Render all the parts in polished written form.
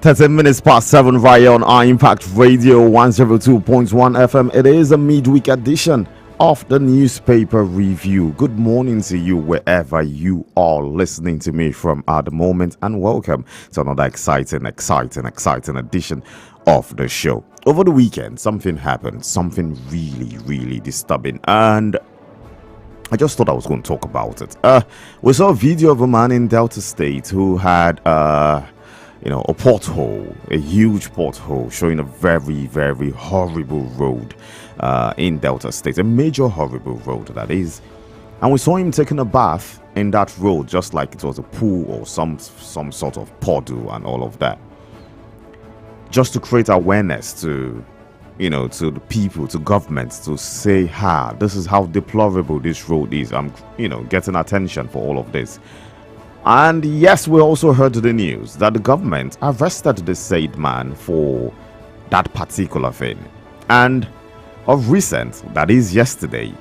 13 minutes past 7 right on our Impact Radio 102.1 FM. It is a midweek edition of the newspaper review. Good morning to you wherever you are listening to me from at the moment, and welcome to another exciting edition of the show. Over the weekend, something happened, something really disturbing, and I just thought I was going to talk about it. We saw a video of a man in Delta State who had a pothole, a huge pothole, showing a very horrible road in Delta State, a major horrible road that is. And we saw him taking a bath in that road, just like it was a pool or some sort of puddle and all of that, just to create awareness to the people, to governments, to say, this is how deplorable this road is. I'm getting attention for all of this. And yes, we also heard the news that the government arrested the said man for that particular thing. And of recent, that is yesterday,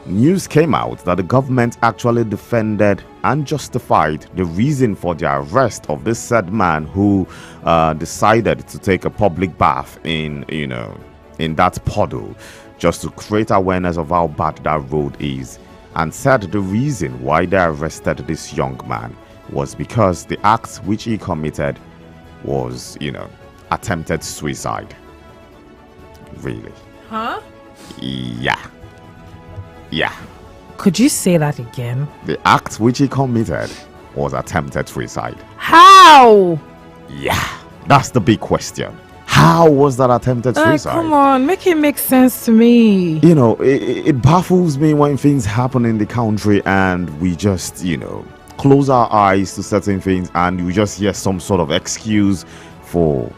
news came out that the government actually defended and justified the reason for the arrest of this said man who decided to take a public bath in that puddle, just to create awareness of how bad that road is. And said the reason why they arrested this young man was because the act which he committed was, attempted suicide. Really? Huh? Yeah. Could you say that again? The act which he committed was attempted suicide. How? Yeah, that's the big question. How was that attempted suicide? Come on, make it make sense to me. It baffles me when things happen in the country and we just, close our eyes to certain things and we just hear some sort of excuse for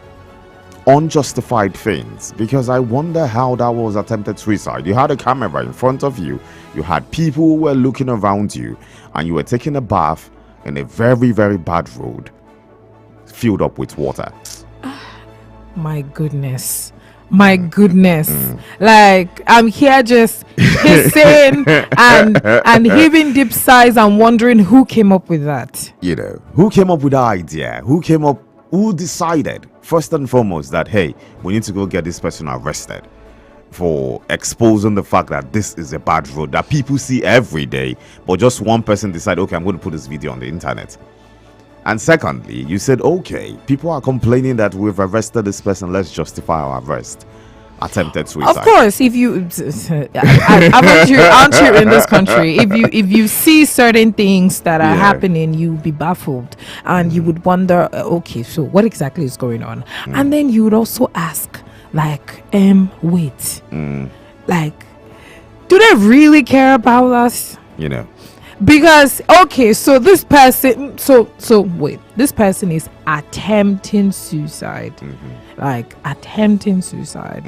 unjustified things. Because I wonder how that was attempted suicide. You had a camera in front of you, you had people who were looking around you, and you were taking a bath in a very bad road filled up with water. My goodness. Like, I'm here just hissing and heaving deep sighs and wondering who came up with that. Who came up with the idea? Who decided first and foremost that, hey, we need to go get this person arrested for exposing the fact that this is a bad road that people see every day, but just one person decided, okay, I'm going to put this video on the internet. And secondly, you said, okay, people are complaining that we've arrested this person, let's justify our arrest. Attempted suicide. Of course, if you aren't you in this country, if you see certain things that are happening, you'll be baffled and you would wonder, okay, so what exactly is going on? And then you would also ask, like, wait, like, do they really care about us? Because so this person this person is attempting suicide. Like attempting suicide.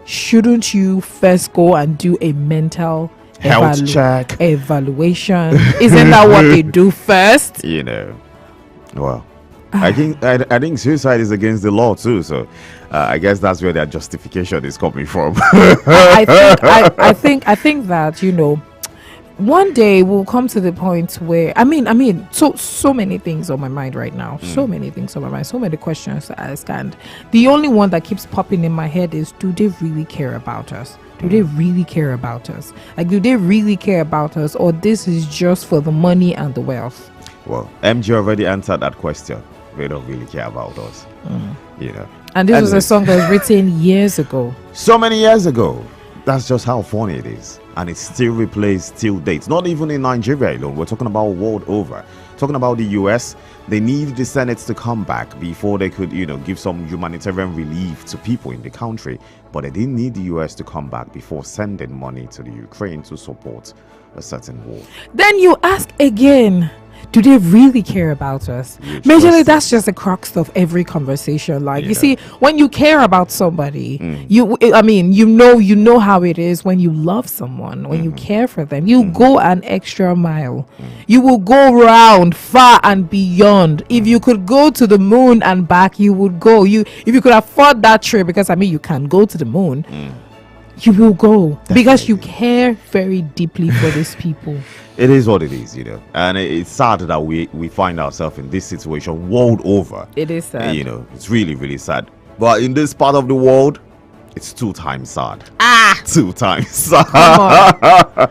Shouldn't you first go and do a mental health check evaluation? Isn't that what they do first? Well, I think suicide is against the law too, so I guess that's where their justification is coming from. I think that one day we'll come to the point where I mean so many things on my mind right now. So many things on my mind, so many questions to ask, and the only one that keeps popping in my head is, do they really care about us? Do they really care about us? Like, do they really care about us, or this is just for the money and the wealth? Well, MG already answered that question. They don't really care about us. And this was a song that was written years ago. So many years ago. That's just how funny it is. And it still replays till dates. Not even in Nigeria alone. We're talking about world over. Talking about the US, they need the Senate to come back before they could, give some humanitarian relief to people in the country. But they didn't need the US to come back before sending money to the Ukraine to support a certain war. Then you ask again, do they really care about us? Majorly, that's just the crux of every conversation. Like, you see, when you care about somebody, you know how it is when you love someone, when you care for them, you go an extra mile. You will go round far and beyond. If you could go to the moon and back, you would go. If you could afford that trip, because you can go to the moon. you will go because you Definitely. care very deeply for these people. It is what it is, and it's sad that we find ourselves in this situation world over. It is sad. It's really, really sad. But in this part of the world, it's 2 times sad. Ah, 2 times sad. come on.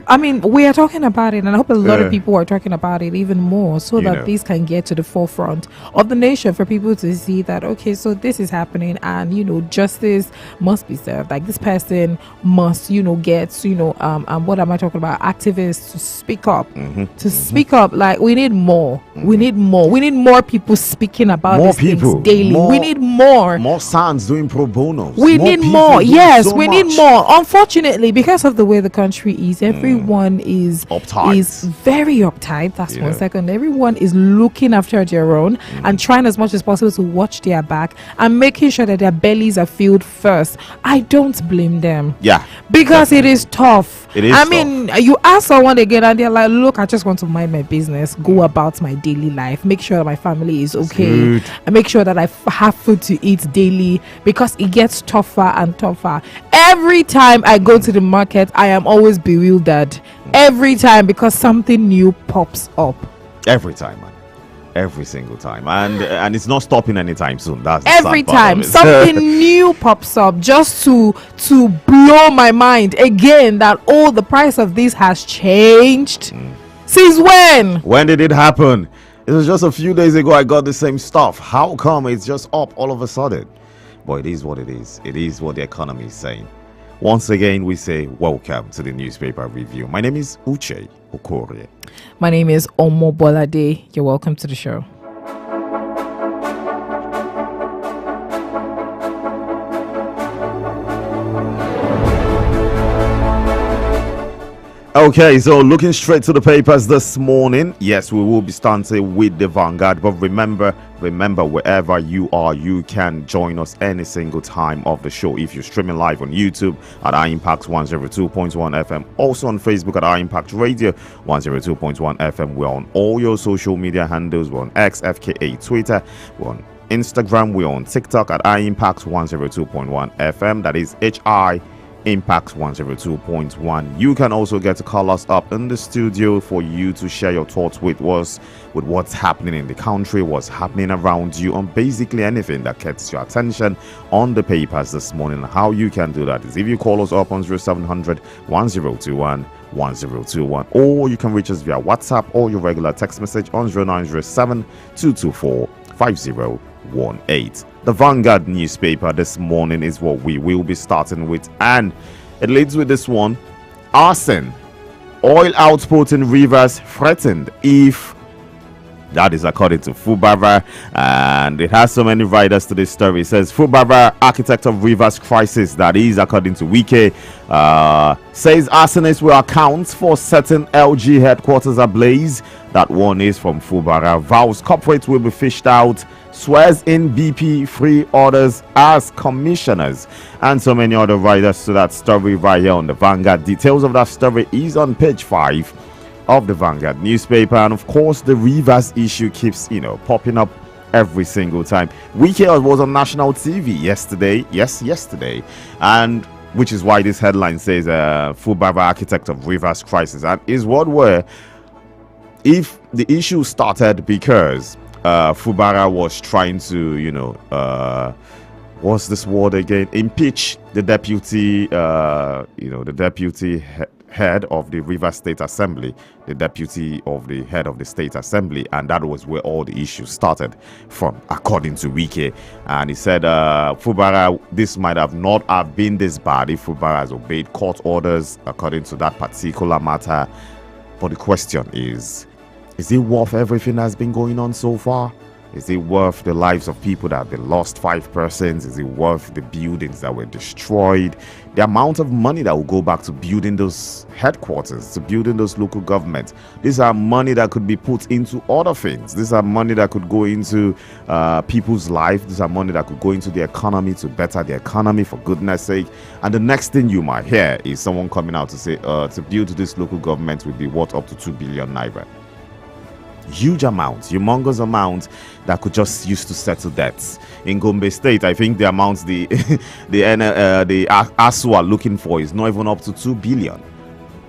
I mean, we are talking about it, and I hope a lot Yeah. of people are talking about it even more so You that know. this can get to the forefront of the nation for people to see that, okay, so this is happening, and, justice must be served. Like, this person must, get, what am I talking about? Activists to speak up. To speak up. Like, we need more. We need more. We need more people speaking about More these things people. daily. More- We need more. More sons doing pro bono. We need people more. doing Yes, so we need much. more. Unfortunately, because of the way the country is, everyone is Uptight. very uptight. That's Yeah. 1 second. Everyone is looking after their own and trying as much as possible to watch their back and making sure that their bellies are filled first. I don't blame them. Yeah. Because it is tough. It is I tough. mean, you ask someone again and they're like, look, I just want to mind my business, go about my daily life, make sure that my family is okay, good. and make sure that I have food to eat daily, because it gets tougher and tougher. Every time I go to the market, I am always bewildered. Every time, because something new pops up. Every time, man. Every single time. And it's not stopping anytime soon. That's the sad Every part time of it. something new pops up, just to blow my mind again that, oh, the price of this has changed. Since when? When did it happen? It was just a few days ago I got the same stuff. How come it's just up all of a sudden? But it is what it is. It is what the economy is saying. Once again, we say welcome to the newspaper review. My name is Uche Okorie. My name is Omo Bolade. You're welcome to the show. Okay, so looking straight to the papers this morning. Yes, we will be starting with the Vanguard, but remember, wherever you are, you can join us any single time of the show. If you're streaming live on YouTube at iImpact 102.1 FM, also on Facebook at iImpact Radio 102.1 FM. We're on all your social media handles. We're on X, FKA, Twitter. We're on Instagram. We're on TikTok at iImpact 102.1 FM. That is HI Impact 102.1. You can also get to call us up in the studio for you to share your thoughts with us, with what's happening in the country, what's happening around you, on basically anything that gets your attention on the papers this morning. How you can do that is if you call us up on 0700 1021 1021, or you can reach us via WhatsApp or your regular text message on 0907 224 5018. The Vanguard newspaper this morning is what we will be starting with, and it leads with this one. Arson. Oil output in rivers threatened if. That is according to Fubara, and it has so many writers to this story. It says Fubara, architect of rivers crisis, that is according to Wike, says arsonists will account for certain LG headquarters ablaze. That one is from Fubara. Vows corporates will be fished out. Swears in BP free orders as commissioners, and so many other writers to that story right here on the Vanguard. Details of that story is on page 5 of the Vanguard newspaper, and of course the Rivers issue keeps popping up every single time. Wike was on national TV yesterday, and which is why this headline says Fubara, architect of Rivers crisis, and is what were if the issue started because Fubara was trying to what's this word again, impeach the deputy head of the Rivers State Assembly, the deputy of the head of the State Assembly, and that was where all the issues started from, according to Wike. And he said, Fubara, this might have not have been this bad if Fubara has obeyed court orders according to that particular matter. But the question is it worth everything that's been going on so far? Is it worth the lives of people that have been lost, 5 persons? Is it worth the buildings that were destroyed? The amount of money that will go back to building those headquarters, to building those local governments. These are money that could be put into other things. These are money that could go into people's life. These are money that could go into the economy, to better the economy, for goodness sake. And the next thing you might hear is someone coming out to say to build this local government will be worth up to 2 billion naira. Huge amounts, humongous amounts that could just use to settle debts. In Gombe State, I think the amounts the ASU are looking for is not even up to 2 billion,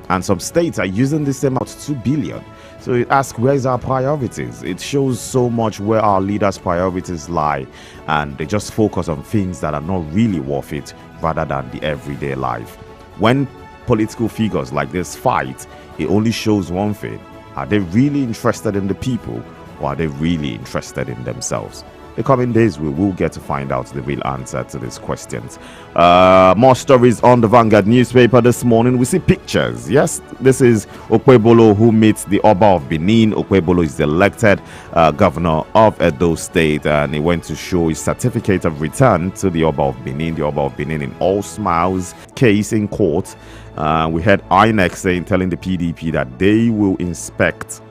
and some states are using this amount 2 billion. So it asks, where's our priorities? It shows so much where our leaders' priorities lie, and they just focus on things that are not really worth it rather than the everyday life. When political figures like this fight, it only shows one thing: are they really interested in the people, or are they really interested in themselves? The coming days we will get to find out the real answer to these questions. More stories on the Vanguard newspaper this morning. We see pictures. Yes, this is Okpebholo who meets the Oba of Benin. Okpebholo is the elected governor of Edo State, and he went to show his certificate of return to the Oba of Benin. The Oba of Benin in all smiles, case in court. We had INEC telling the PDP that they will inspect,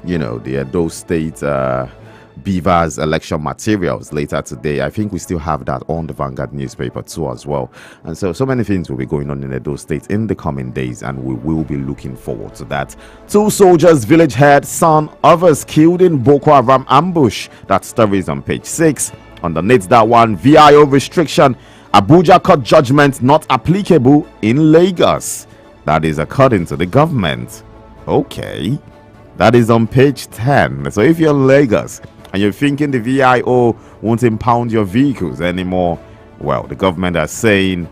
the Edo State Beavers election materials later today. I think we still have that on the Vanguard newspaper too as well. And so many things will be going on in Edo State in the coming days, and we will be looking forward to that. 2 soldiers, village head, son, others killed in Boko Haram ambush. That story is on page 6. Underneath that one, VIO restriction, Abuja court judgment not applicable in Lagos. That is according to the government. Okay, that is on page 10. So if you're in Lagos and you're thinking the VIO won't impound your vehicles anymore, well, the government are saying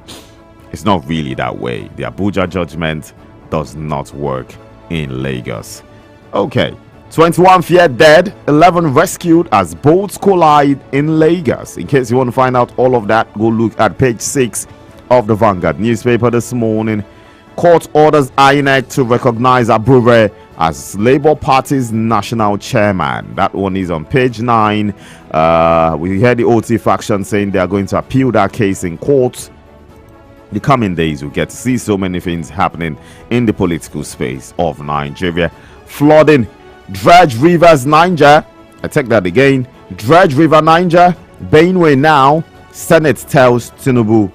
it's not really that way. The Abuja judgment does not work in Lagos. Okay, 21 feared dead, 11 rescued as boats collide in Lagos. In case you want to find out all of that, go look at page 6 of the Vanguard newspaper this morning. Court orders INEC to recognize Abure as Labour Party's national chairman. That one is on page 9. We heard the OT faction saying they are going to appeal that case in court. The coming days we get to see so many things happening in the political space of Nigeria. Flooding Dredge Rivers, Niger. I take that again. Dredge River, Niger. Benue now. Senate tells Tinubu.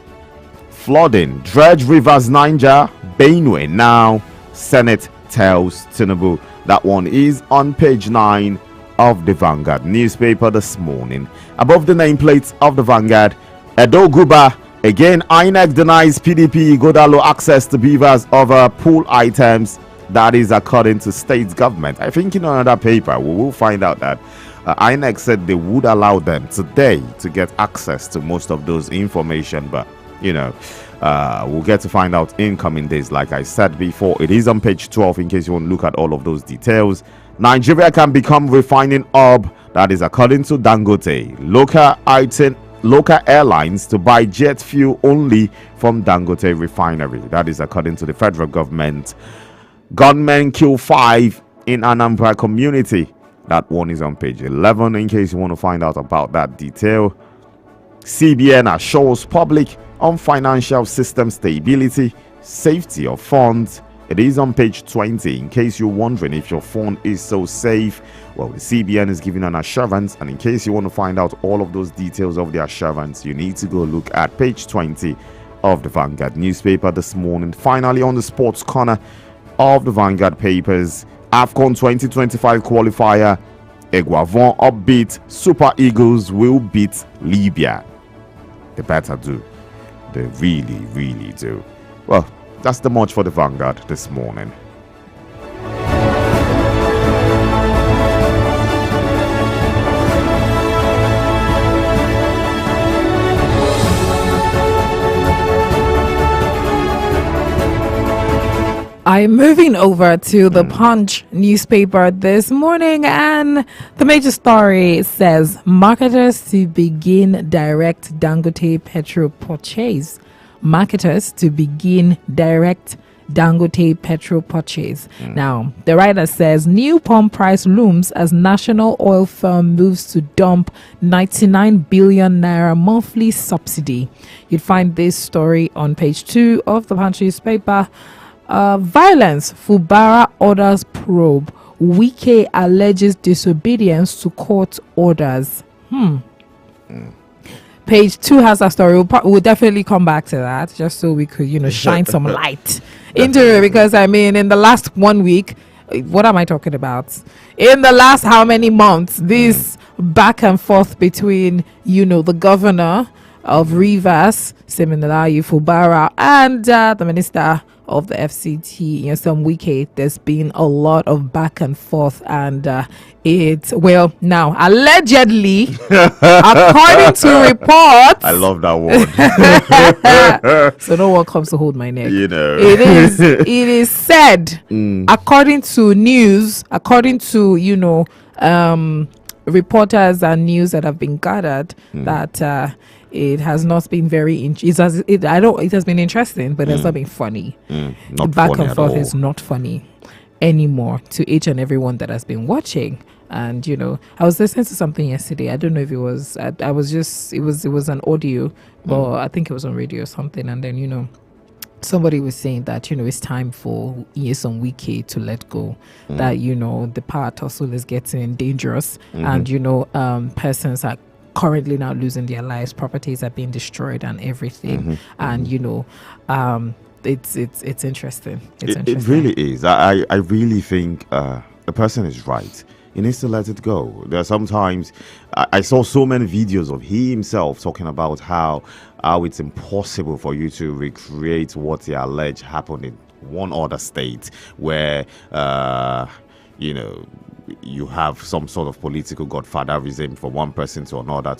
Flooding Dredge Rivers, Niger. Benue now. Senate tells Tinubu. That one is on page 9 of the Vanguard newspaper this morning. Above the nameplate of the Vanguard, Edo Guba. Again, INEC denies PDP Godalo access to Beavers over pool items. That is according to state government. I think in another paper we will find out that INEC said they would allow them today to get access to most of those information, but we'll get to find out in coming days. Like I said before, it is on page 12 in case you want to look at all of those details. Nigeria can become refining hub. That is according to Dangote. Local airlines to buy jet fuel only from Dangote refinery. That is according to the federal government. Gunmen kill 5 in Anambra community. That one is on page 11 in case you want to find out about that detail. CBN assures public on financial system stability, safety of funds. It is on page 20 in case you're wondering if your phone is so safe. Well, the CBN is giving an assurance, and in case you want to find out all of those details of the assurance, you need to go look at page 20 of the Vanguard newspaper this morning. Finally, on the sports corner of the Vanguard papers, AFCON 2025 qualifier, Eguavon upbeat, Super Eagles will beat Libya. They better do. They really, really do. Well, that's the much for the Vanguard this morning. I'm moving over to the Punch newspaper this morning, and the major story says marketers to begin direct Dangote petrol purchase. Marketers to begin direct Dangote petrol purchase. Now, the writer says new pump price looms as national oil firm moves to dump 99 billion naira monthly subsidy. You'd find this story on page 2 of the Punch newspaper. Violence, Fubara orders probe. Wike alleges disobedience to court orders. Page 2 has a story. We'll definitely come back to that just so we could, shine some light into it. Because, in the last 1 week, What am I talking about? In the last how many months, this back and forth between, the governor of Rivers, Siminalayi Fubara, and the minister of the FCT, some Wike, there's been a lot of back and forth, and now allegedly, according to reports, I love that word. so no one comes to hold my neck. It is said, according to news, according to reporters and news that have been gathered, that it has not been it has been interesting, but it's not been funny. Not The back funny and at forth all. is not funny anymore to each and everyone that has been watching. And I was listening to something yesterday. I don't know if it was I was just it was an audio, but I think it was on radio or something. And then somebody was saying that it's time for Nyesom Wike to let go, that the power tussle is getting dangerous, and persons are currently now losing their lives, properties are being destroyed and everything. And it's interesting. It really is. I really think the person is right. He needs to let it go. There are sometimes I saw so many videos of he himself talking about how it's impossible for you to recreate what he alleged happened in one other state where you have some sort of political godfatherism from one person to another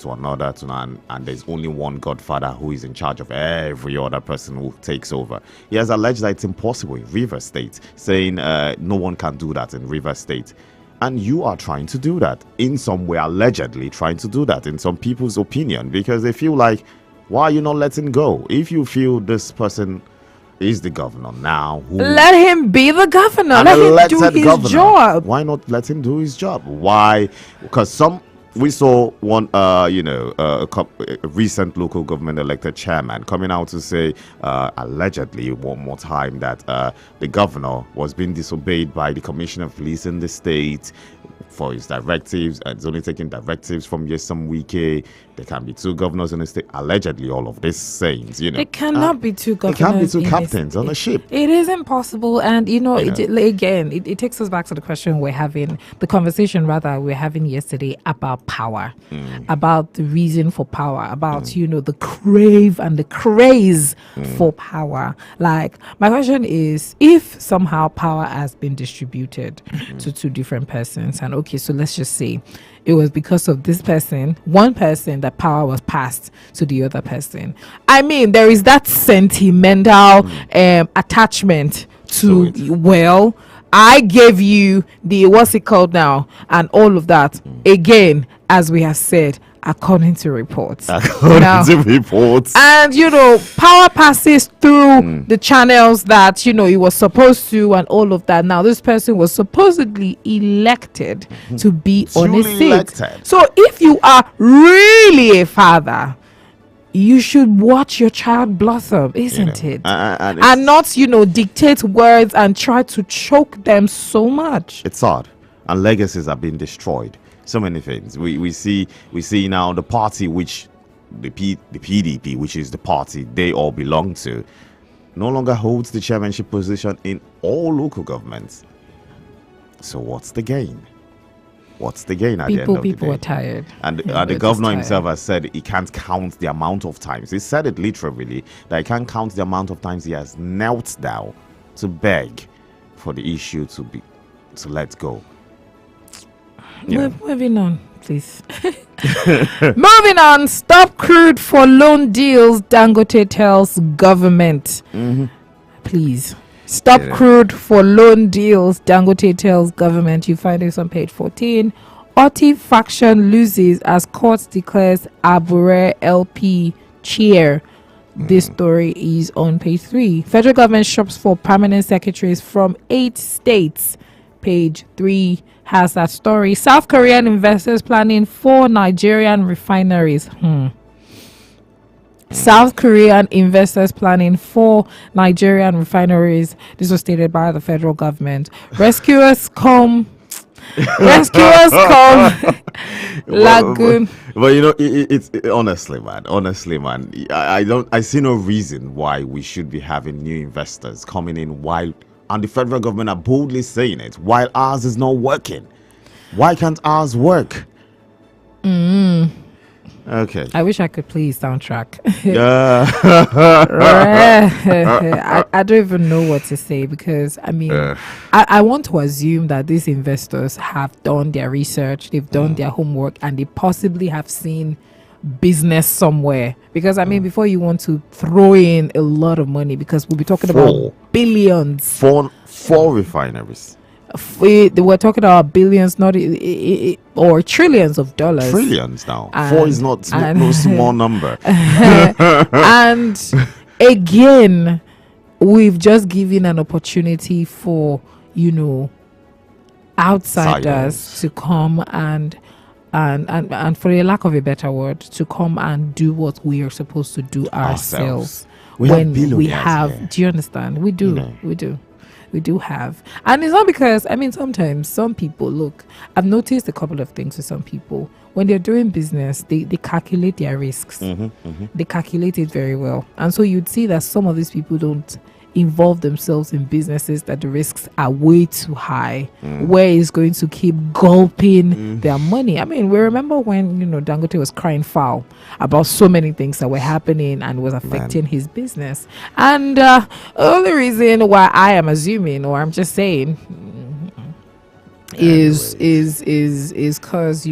and there's only one godfather who is in charge of every other person who takes over. He has alleged that it's impossible in Rivers State, saying no one can do that in Rivers State. And you are trying to do that in some way, allegedly trying to do that in some people's opinion, because they feel like, why are you not letting go? If you feel this person is the governor now, let him be the governor. Let him do his job. Why not let him do his job? Why? Because we saw one, a recent local government elected chairman coming out to say, allegedly one more time, that the governor was being disobeyed by the commissioner of police in the state for his directives, and it's only taking directives from Nyesom Wike. There can be two governors in the state. Allegedly, all of these sayings, It cannot be two governors. It can't be two captains on a ship. It is impossible. And, it takes us back to the question the conversation we're having yesterday about power, about the reason for power, about, the crave and the craze for power. Like, my question is, if somehow power has been distributed to two different persons, and okay, so let's just say it was because of one person, that power was passed to the other person. I mean, there is that sentimental attachment to, well, I gave you the, what's it called now, and all of that. Again, as we have said, according to reports. And, power passes through the channels that, it was supposed to, and all of that. Now, this person was supposedly elected to be on a seat. So if you are really a father, you should watch your child blossom, isn't it? And not, dictate words and try to choke them so much. It's hard. And legacies are being destroyed. So many things. We see now the party which the PDP, which is the party they all belong to, no longer holds the chairmanship position in all local governments. So what's the gain? What's the gain at the end of the day? People are tired. And the governor himself has said he can't count the amount of times. He said it literally, that he can't count the amount of times he has knelt down to beg for the issue to let go. Moving on, please. Moving on. Stop crude for loan deals, Dangote tells government. Please. Stop crude for loan deals, Dangote tells government. You find this on page 14. Oti faction loses as court declares Abure LP chair. This story is on page 3. Federal government shops for permanent secretaries from 8 states. Page 3 has that story. South Korean investors planning 4 Nigerian refineries. South Korean investors planning 4 Nigerian refineries. This was stated by the federal government. Rescuers come. Lagoon. But it's honestly, man. I see no reason why we should be having new investors coming in while and the federal government are boldly saying it, while ours is not working. Why can't ours work? Okay. I wish I could play his soundtrack. Yeah. I don't even know what to say, because I mean, I want to assume that these investors have done their research, they've done their homework, and they possibly have seen business somewhere. Because I mean, before you want to throw in a lot of money, because we'll be talking about billions. Four refineries. They were talking about billions, not or trillions of dollars. Trillions now. And- 4 is not no small number. And again, we've just given an opportunity for, outsiders Siders. to come and for a lack of a better word, to come and do what we are supposed to do ourselves. We have when we billionaires have, here. do you understand? We do. We do have. And it's not because, I mean, sometimes some people, look, I've noticed a couple of things with some people. When they're doing business, they calculate their risks. They calculate it very well. And so you'd see that some of these people don't involve themselves in businesses that the risks are way too high, where it's going to keep gulping their money. I mean, we remember when, Dangote was crying foul about so many things that were happening and was affecting his business. And the only reason why I am assuming, or I'm just saying, is because,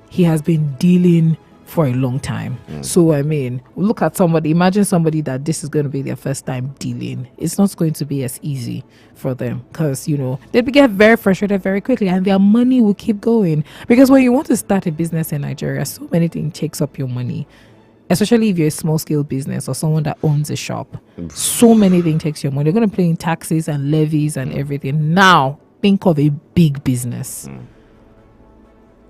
he has been dealing for a long time. So I mean, look at somebody, imagine somebody that this is going to be their first time dealing. It's not going to be as easy for them, because they get very frustrated very quickly, and their money will keep going. Because when you want to start a business in Nigeria, so many things takes up your money, especially if you're a small scale business or someone that owns a shop. So many things takes your money. You're going to pay in taxes and levies and everything. Now think of a big business.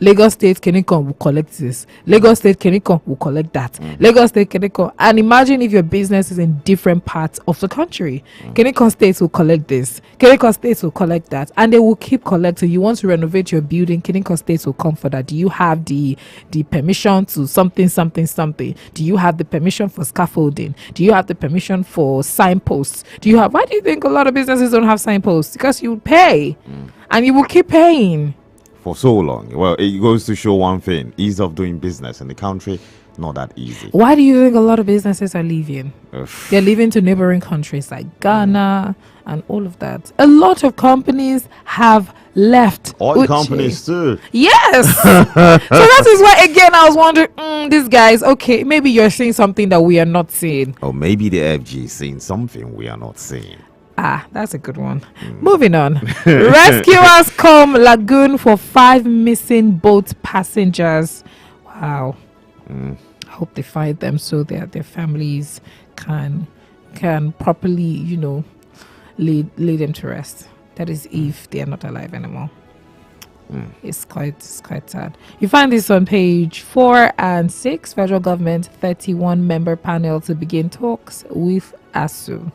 Lagos State Kenikon will collect this. Lagos State Kenikon will collect that. Lagos State Kenikon. And imagine if your business is in different parts of the country. Kenikon States will collect this. Kenikon States will collect that. And they will keep collecting. You want to renovate your building, Kenikon States will come for that. Do you have the permission to something? Do you have the permission for scaffolding? Do you have the permission for signposts? Why do you think a lot of businesses don't have signposts? Because you pay. And you will keep paying. For so long. Well, it goes to show one thing: ease of doing business in the country, not that easy. Why do you think a lot of businesses are leaving? They're leaving to neighboring countries like Ghana and all of that. A lot of companies have left. Oil companies too. Yes. So that is why, again, I was wondering, these guys, okay, maybe you're seeing something that we are not seeing. Or maybe the FG is seeing something we are not seeing. That's a good one. Moving on. Rescuers come lagoon for 5 missing boat passengers. Wow. I hope they find them so that their families can properly, lay them to rest. That is if they are not alive anymore. It's quite sad. You find this on page 4 and 6. Federal government 31-member panel to begin talks with ASU.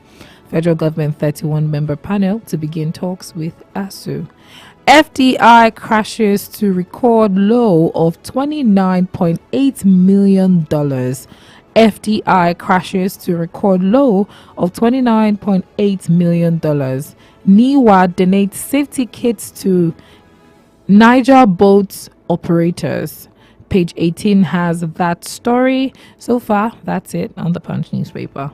Federal government 31-member panel to begin talks with ASU. FDI crashes to record low of $29.8 million. FDI crashes to record low of $29.8 million. NIWA donates safety kits to Niger boat operators. Page 18 has that story. So far, that's it on the Punch newspaper.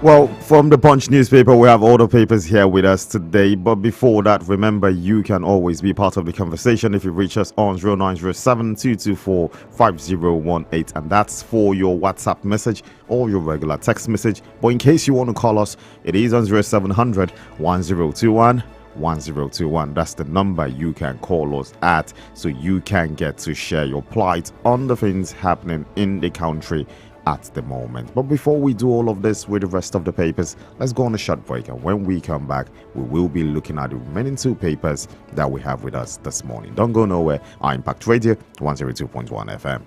Well, from the Punch newspaper, we have all the papers here with us today. But before that, remember, you can always be part of the conversation if you reach us on 0907 224 5018. And that's for your WhatsApp message or your regular text message. But in case you want to call us, it is on 0700 1021 1021. That's the number you can call us at, so you can get to share your plight on the things happening in the country at the moment. But before we do all of this with the rest of the papers, let's go on a short break, and when we come back, we will be looking at the remaining 2 papers that we have with us this morning. Don't go nowhere. Our Impact Radio 102.1 FM.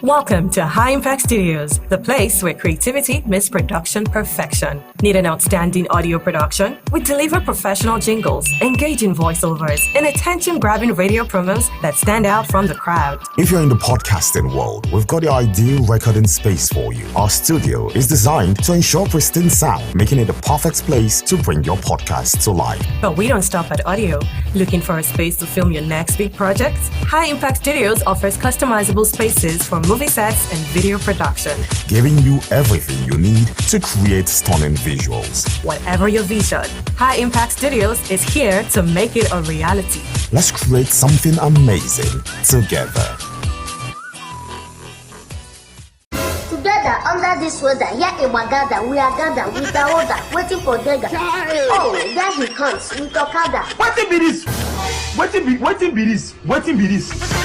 Welcome to High Impact Studios, the place where creativity meets production perfection. Need an outstanding audio production? We deliver professional jingles, engaging voiceovers, and attention-grabbing radio promos that stand out from the crowd. If you're in the podcasting world, we've got the ideal recording space for you. Our studio is designed to ensure pristine sound, making it the perfect place to bring your podcast to life. But we don't stop at audio. Looking for a space to film your next big project? High Impact Studios offers customizable spaces for movie sets and video production, giving you everything you need to create stunning visuals. Whatever your vision, High Impact Studios is here to make it a reality. Let's create something amazing together. Together under this weather, here in Wagada, we are gathered with the order, waiting for Dega. Oh, there he comes with Okada. What be this? What be this?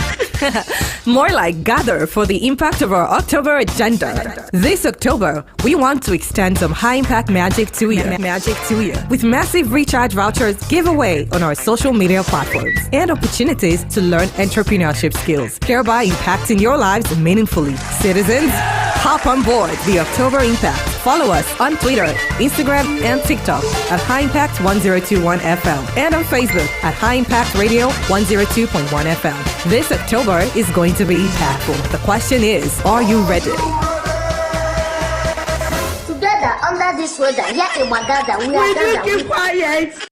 More like gather for the impact of our October agenda. This October, we want to extend some high impact magic to you. With massive recharge vouchers giveaway on our social media platforms and opportunities to learn entrepreneurship skills, thereby impacting your lives meaningfully. Citizens, hop on board the October Impact. Follow us on Twitter, Instagram, and TikTok at High Impact 1021 FM and on Facebook at High Impact Radio 102.1 FM. This October is going to be impactful. The question is, are you ready? Together under this weather, here in Wagada, we are gathered with... Quiet.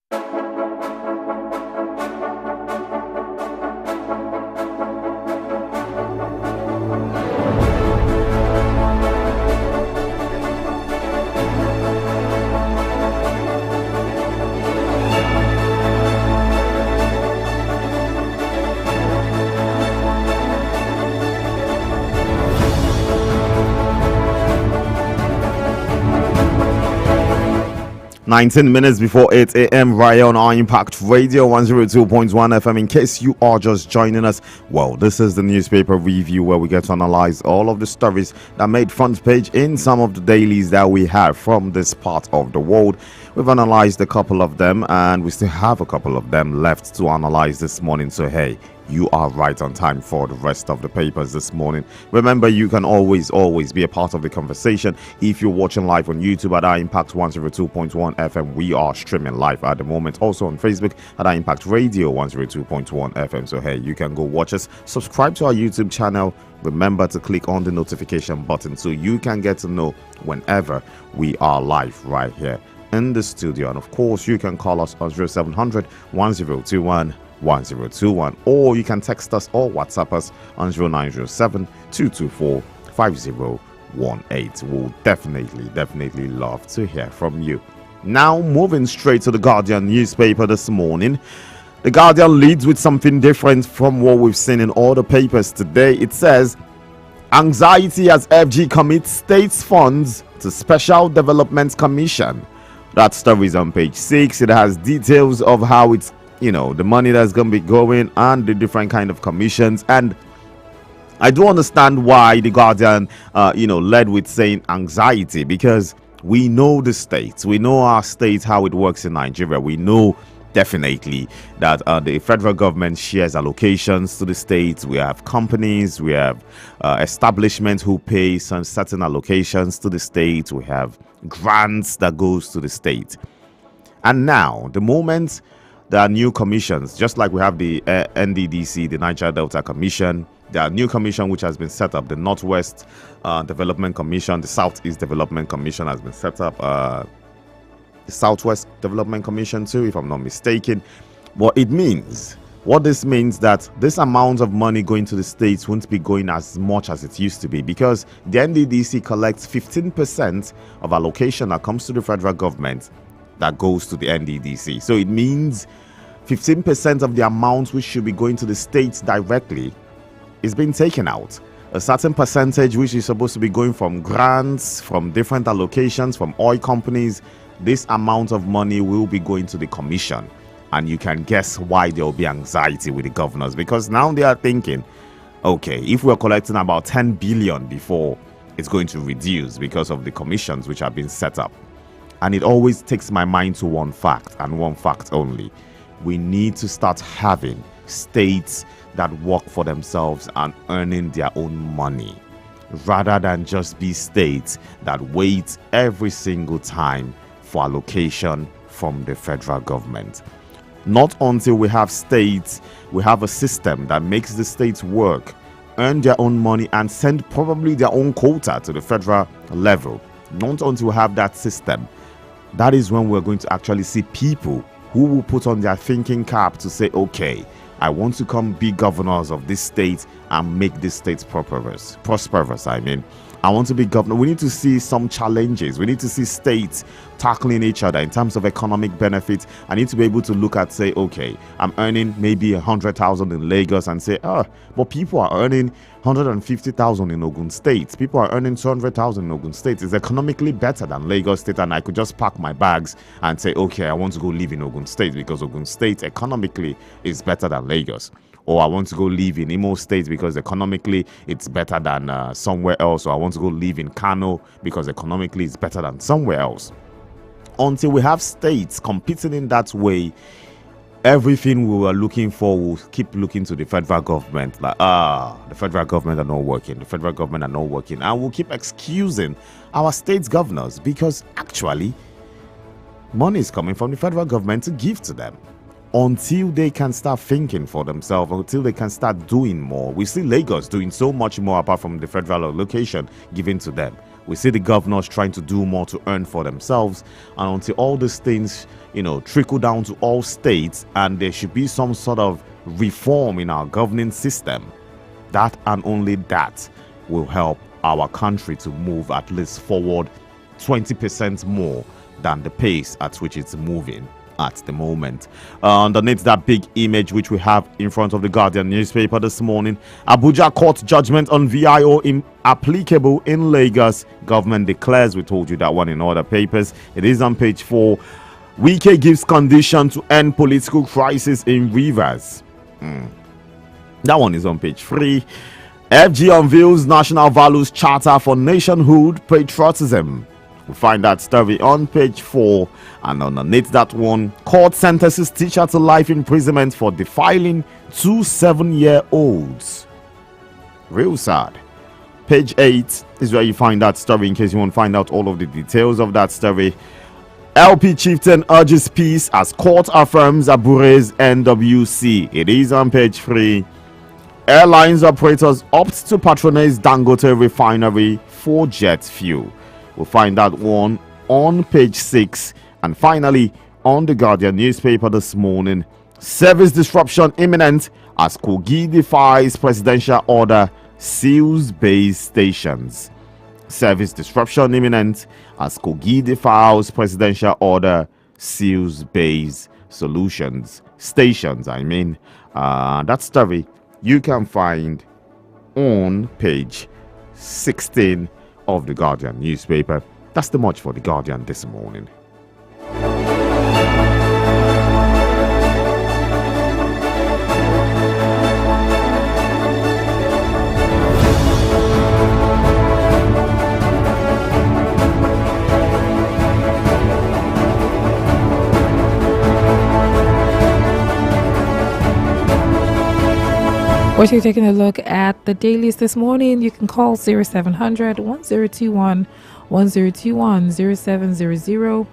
19 minutes before 8 a.m. right on our Impact Radio 102.1 FM. In case you are just joining us, well, this is the newspaper review where we get to analyze all of the stories that made front page in some of the dailies that we have from this part of the world. We've analyzed a couple of them and we still have a couple of them left to analyze this morning. So, hey, you are right on time for the rest of the papers this morning. Remember, you can always be a part of the conversation. If you're watching live on YouTube at our Impact 102.1 FM, we are streaming live at the moment. Also on Facebook at our Impact Radio 102.1 FM. So, hey, you can go watch us. Subscribe to our YouTube channel. Remember to click on the notification button so you can get to know whenever we are live right here in the studio. And of course, you can call us on 0700 1021 1021, or you can text us or WhatsApp us on 0907 224 5018. We'll definitely love to hear from you. Now, moving straight to the Guardian newspaper this morning. The Guardian leads with something different from what we've seen in all the papers today. It says, anxiety as FG commits states funds to Special Development Commission. That story is on page 6. It has details of how it's, the money that's going to be going and the different kind of commissions. And I do understand why the Guardian, led with saying anxiety, because we know the states, we know our state, how it works in Nigeria. We know definitely that the federal government shares allocations to the states. We have companies, we have establishments who pay some certain allocations to the state. We have grants that goes to the state. And now, the moment there are new commissions, just like we have the NDDC, the Niger Delta Commission. There are new commission which has been set up. The Northwest Development Commission, the Southeast Development Commission has been set up. The Southwest Development Commission too, if I'm not mistaken. What this means that this amount of money going to the states won't be going as much as it used to be, because the NDDC collects 15% of allocation that comes to the federal government that goes to the NDDC. So it means 15% of the amount which should be going to the states directly is being taken out. A certain percentage which is supposed to be going from grants, from different allocations, from oil companies, this amount of money will be going to the commission. And you can guess why there will be anxiety with the governors, because now they are thinking, okay, if we're collecting about 10 billion before, it's going to reduce because of the commissions which have been set up. And it always takes my mind to one fact, and one fact only. We need to start having states that work for themselves and earning their own money. rather than just be states that wait every single time for allocation from the federal government. Not until we have states, we have a system that makes the states work, earn their own money, and send probably their own quota to the federal level. Not until we have that system, that is when we're going to actually see people who will put on their thinking cap to say, okay, I want to come be governors of this state and make this state prosperous. I want to be governor. We need to see some challenges. We need to see states tackling each other in terms of economic benefits. I need to be able to look at, say, okay, I'm earning maybe 100,000 in Lagos and say, but people are earning 150,000 in Ogun State. People are earning 200,000 in Ogun State. It's economically better than Lagos State, and I could just pack my bags and say, okay, I want to go live in Ogun State because Ogun State economically is better than Lagos. Or I want to go live in Imo State because economically it's better than somewhere else. Or I want to go live in Kano because economically it's better than somewhere else. Until we have states competing in that way, everything we were looking for will keep looking to the federal government. Like, the federal government are not working. The federal government are not working. And we'll keep excusing our state governors because actually money is coming from the federal government to give to them. Until they can start thinking for themselves, until they can start doing more. We see Lagos doing so much more apart from the federal allocation given to them. We see the governors trying to do more to earn for themselves. And until all these things, trickle down to all states and there should be some sort of reform in our governing system, that and only that will help our country to move at least forward 20% more than the pace at which it's moving at the moment. Underneath that big image which we have in front of the Guardian newspaper this morning, Abuja court judgment on VIO applicable in Lagos. Government declares. We told you that one in other papers. It is on page 4. Wike gives condition to end political crisis in Rivers. That one is on page 3. FG unveils national values charter for nationhood patriotism. We find that story on page 4, and underneath that one, court sentences teacher to life imprisonment for defiling 2 7-year-olds. Real sad. Page 8 is where you find that story in case you want to find out all of the details of that story. LP chieftain urges peace as court affirms Abure's NWC. It is on page 3. Airlines operators opt to patronize Dangote refinery for jet fuel. We'll find that one on page 6. And finally, on the Guardian newspaper this morning, service disruption imminent as Kogi defies presidential order, seals base stations. Service disruption imminent as Kogi defies presidential order, seals base stations. That story you can find on page 16 of the Guardian newspaper. That's the much for the Guardian this morning. What you're taking a look at the dailies this morning, you can call 0700 1021 1021 0700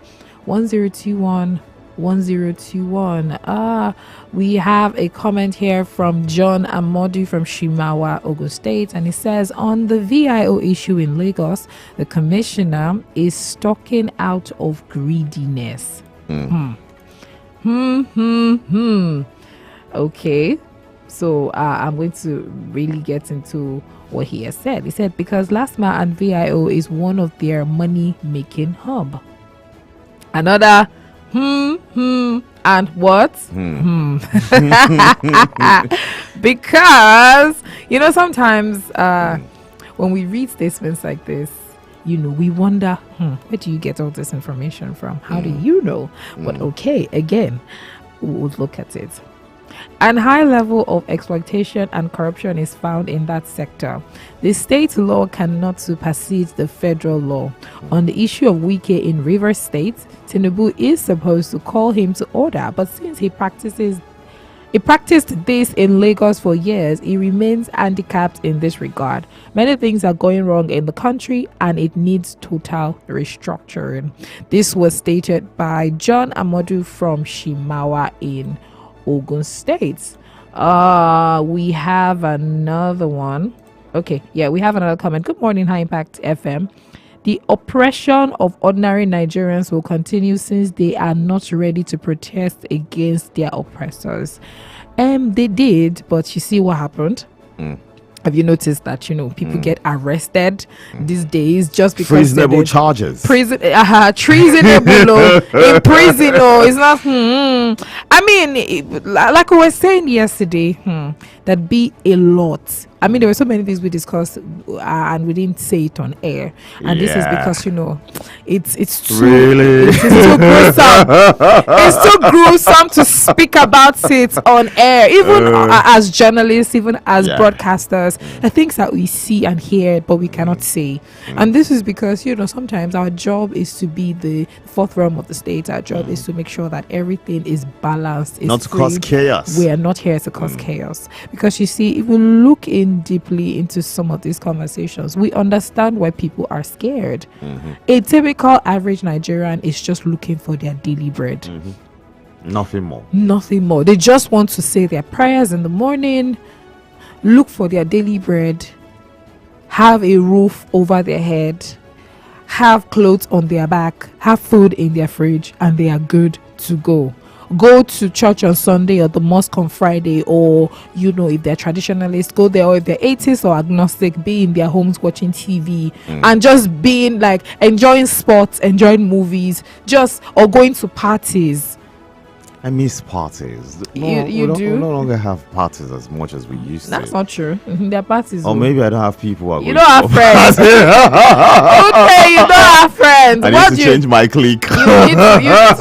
1021 1021. We have a comment here from John Amodu from Shimawa, Ogun State, and he says on the VIO issue in Lagos, the commissioner is stalking out of greediness. Okay. So I'm going to really get into what he has said. He said, because LASMA and VIO is one of their money-making hub. Another, and what? Because, sometimes when we read statements like this, we wonder, where do you get all this information from? How do you know? But okay, again, we'll look at it. And high level of exploitation and corruption is found in that sector. The state law cannot supersede the federal law. On the issue of Wike in Rivers State, Tinubu is supposed to call him to order, but since he practices He practiced this in Lagos for years. He remains handicapped in this regard. Many things are going wrong in the country and it needs total restructuring. This was stated by John Amodu from Shimawa in Ogun State. We have another one. Okay, yeah, we have another comment. Good morning, High Impact FM. The oppression of ordinary Nigerians will continue since they are not ready to protest against their oppressors. They did, but you see what happened? Have you noticed that, people get arrested these days just because Treasonable charges. treasonable in prison. It's not. I mean, like I was saying yesterday, that be a lot. I mean, there were so many things we discussed and we didn't say it on air, and this is because it's too Really? it's too gruesome. It's too gruesome to speak about it on air, even as journalists, even as broadcasters. The things that we see and hear, but we cannot say, and this is because sometimes our job is to be the fourth realm of the state. Our job is to make sure that everything is balanced, Not to cause chaos. We are not here to cause chaos, because you see, if we look in deeply into some of these conversations, we understand why people are scared. A typical average Nigerian is just looking for their daily bread. Nothing more. Nothing more. They just want to say their prayers in the morning, look for their daily bread, have a roof over their head, have clothes on their back, have food in their fridge, and they are good to go. Go to church on Sunday or the mosque on Friday, or if they're traditionalists, go there, or if they're atheists or agnostic, be in their homes watching TV and just being like enjoying sports, enjoying movies, or going to parties. I miss parties. You do? We no longer have parties as much as we used to. That's not true. There are parties. Or maybe I don't have people who are You going don't to have friends. Okay, you don't have friends. I need to change my clique. You need to change your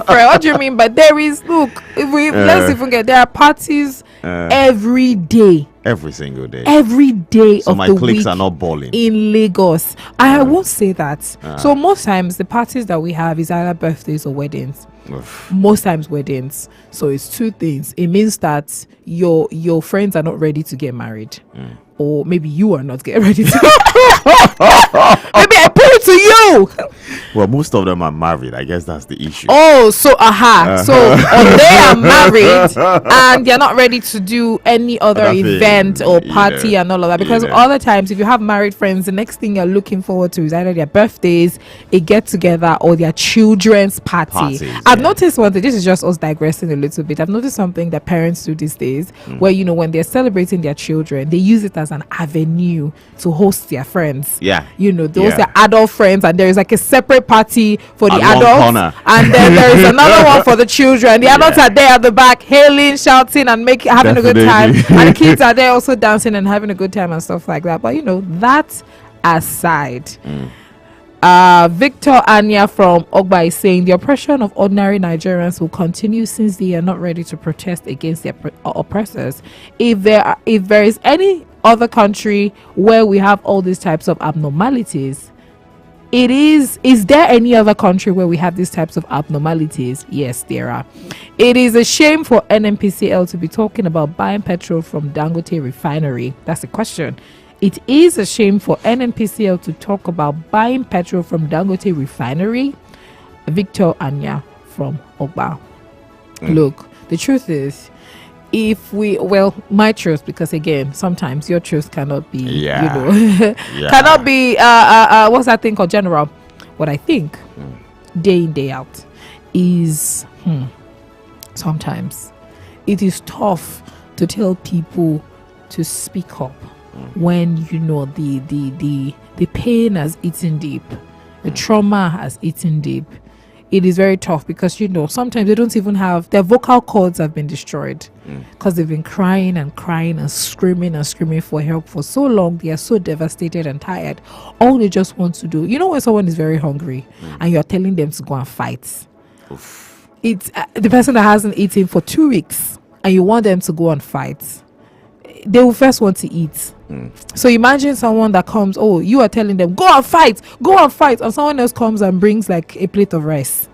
friend. What do you mean? But there is, let's even get, there are parties every day. Every single day. Every day so of my the cliques week are not balling. in Lagos. I won't say that. So most times the parties that we have is either birthdays or weddings. Most times weddings. So it's two things. It means that your friends are not ready to get married. Or maybe you are not getting ready to. Maybe I put it to you. Well, most of them are married. I guess that's the issue. Oh, so so or they are married and they're not ready to do any other Other thing, event or party and all of that. Because Yeah. other times, if you have married friends, the next thing you're looking forward to is either their birthdays, a get together, or their children's party. I've noticed one thing. This is just us digressing a little bit. I've noticed something that parents do these days, where when they're celebrating their children, they use it as an avenue to host their friends. Yeah. Those are adult friends, and there is like a separate party for the At one adults, corner. and then there is another one for the children. The adults are there at the back, hailing, shouting, and having a good time, Definitely. and the kids are there also dancing and having a good time and stuff like that. But that aside. Victor Anya from Ogba is saying the oppression of ordinary Nigerians will continue since they are not ready to protest against their oppressors. If there is any other country where we have all these types of abnormalities, is there any other country where we have these types of abnormalities? Yes, there are. It is a shame for NNPCL to be talking about buying petrol from Dangote refinery. That's the question. It is a shame for NNPCL to talk about buying petrol from Dangote refinery. Victor Anya from Ogba. Look, the truth is, my truth, because again, sometimes your truth cannot be, cannot be, what's that thing called, general? What I think, day in, day out, is sometimes it is tough to tell people to speak up when the pain has eaten deep, the trauma has eaten deep. It is very tough because sometimes they don't even have their vocal cords have been destroyed because they've been crying and screaming for help for so long. They are so devastated and tired. All they just want to do, when someone is very hungry and you're telling them to go and fight, it's the person that hasn't eaten for 2 weeks and you want them to go and fight, they will first want to eat. So imagine someone that comes, you are telling them go and fight, and someone else comes and brings like a plate of rice.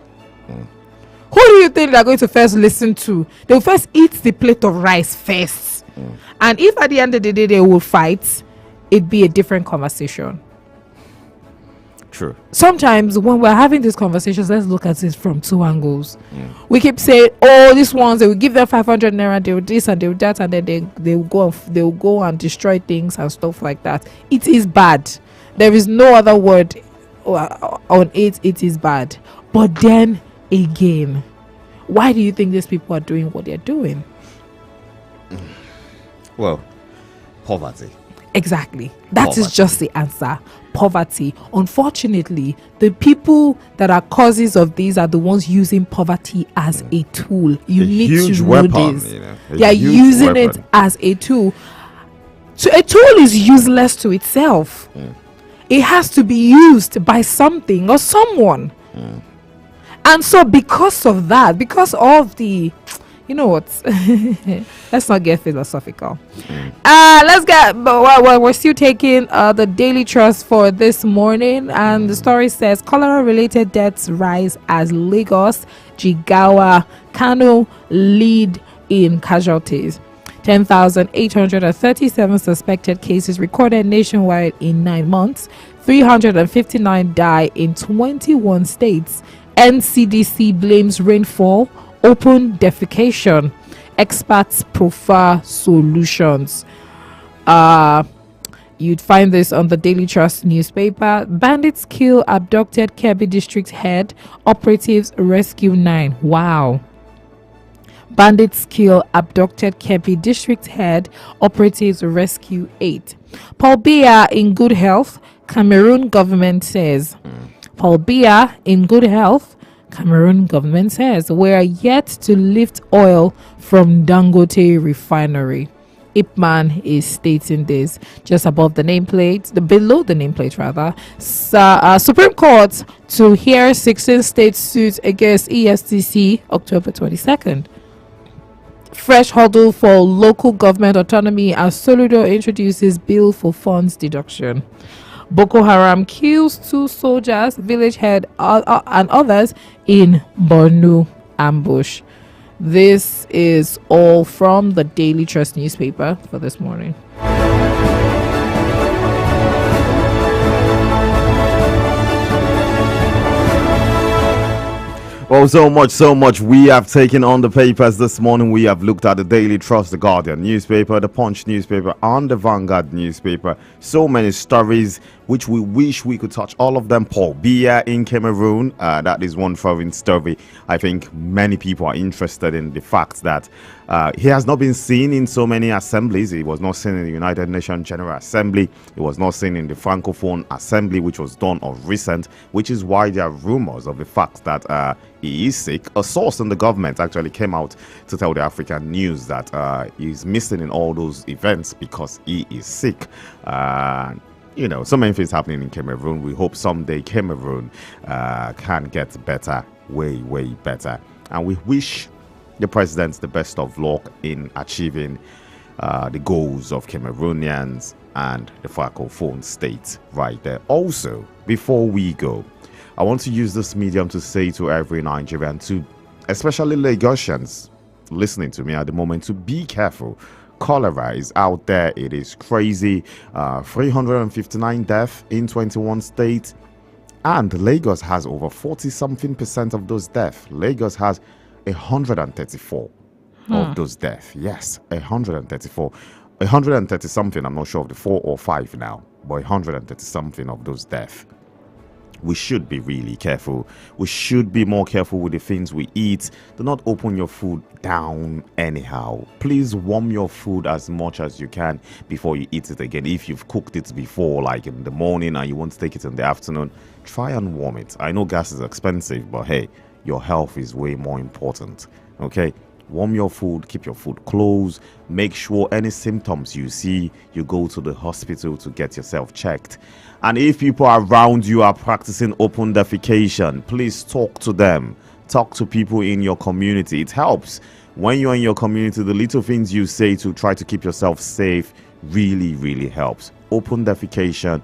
Who do you think they're going to first listen to? They'll first eat the plate of rice first. And if at the end of the day they will fight, it'd be a different conversation. True. Sometimes when we're having these conversations, let's look at it from two angles. We keep saying, oh, these ones, they will give them 500 naira, they will this and they will that, and then they will go and destroy things and stuff like that. It is bad. There is no other word on it. It is bad. But then again, why do you think these people are doing what they're doing? Well, poverty. Exactly. That is Poverty. just the answer. Poverty. Unfortunately, the people that are causes of these are the ones using poverty as a tool. You A need huge to know weapon, this. you know, a They are huge using it weapon. as a tool. So a tool is useless to itself. It has to be used by something or someone. And so because of that, because of the, you know what, let's not get philosophical. Let's get, but well, we're still taking the Daily Trust for this morning, and the story says cholera related deaths rise as Lagos, Jigawa, Kano lead in casualties. 10,837 suspected cases recorded nationwide in 9 months. 359 die in 21 states. NCDC blames rainfall, open defecation. Experts prefer solutions. You'd find this on the Daily Trust newspaper. Bandits kill abducted Kebbi district head. Operatives rescue 9. Wow. Bandits kill abducted Kebbi district head. Operatives rescue 8. Paul Biya in good health. Cameroon government says. Paul Biya in good health. Cameroon government says we are yet to lift oil from Dangote refinery. Ipman is stating this just above the nameplate, below the nameplate rather. Supreme Court to hear 16 state suits against EFCC October 22nd. Fresh hurdle for local government autonomy as Soludo introduces bill for funds deduction. Boko Haram kills 2 soldiers, village head and others in Borno ambush. This is all from the Daily Trust newspaper for this morning. Well, so much we have taken on the papers this morning. We have looked at the Daily Trust, the Guardian newspaper, the Punch newspaper, and the Vanguard newspaper. So many stories which we wish we could touch all of them. Paul Biya in Cameroon, that is one foreign story. I think many people are interested in the fact that he has not been seen in so many assemblies. He was not seen in the United Nations General Assembly. He was not seen in the Francophone Assembly, which was done of recent, which is why there are rumors of the fact that he is sick. A source in the government actually came out to tell the African News that he's missing in all those events because he is sick. You know, so many things happening in Cameroon. We hope someday Cameroon can get better, way better. And we wish the president the best of luck in achieving the goals of Cameroonians and the Francophone state right there. Also, before we go, I want to use this medium to say to every Nigerian, to especially Lagosians listening to me at the moment, to be careful. Cholera is out there. It is crazy. 359 deaths in 21 states, and Lagos has over 40-something% of those deaths. Lagos has 134 of those deaths. Yes, 134. 130 something. I'm not sure of the 4 or 5 now, but 130 something of those deaths. We should be really careful. We should be more careful with the things we eat. Do not open your food down anyhow. Please warm your food as much as you can before you eat it again. If you've cooked it before, like in the morning, and you want to take it in the afternoon, try and warm it. I know gas is expensive, but hey, your health is way more important. Okay? Warm your food, keep your food closed. Make sure any symptoms you see, you go to the hospital to get yourself checked. And if people around you are practicing open defecation, please talk to them. Talk to people in your community. It helps. When you're in your community, the little things you say to try to keep yourself safe really helps. Open defecation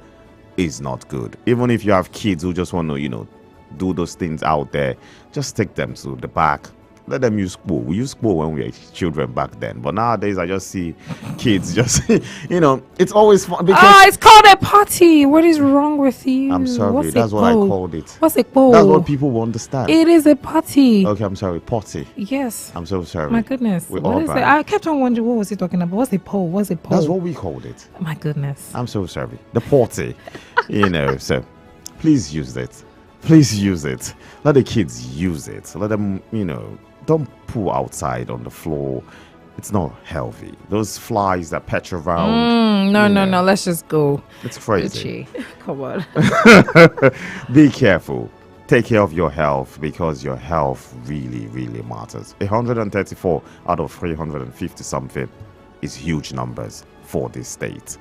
is not good. Even if you have kids who just want to, do those things out there, just take them to the back. Let them use spool. We used spool when we were children back then. But nowadays, I just see kids just, it's always fun. Because it's called a potty. What is wrong with you? I'm sorry. That's what I called it. What's it called? That's what people will understand. It is a potty. Okay, I'm sorry. Potty. Yes. I'm so sorry. My goodness. We're What all is it? bad. I kept on wondering what was he talking about. What's a pole? What's a pole? That's what we called it. My goodness. I'm so sorry. The potty. So please use it. Please use it. Let the kids use it. Let them, don't poo outside on the floor. It's not healthy. Those flies that patch around. No. Let's just go. It's crazy. Richie, come on. Be careful. Take care of your health because your health really, really matters. 134 out of 350 something is huge numbers for this state.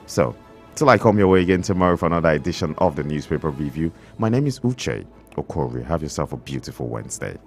So, till I come your way again tomorrow for another edition of the Newspaper Review, my name is Uche Okori. Have yourself a beautiful Wednesday.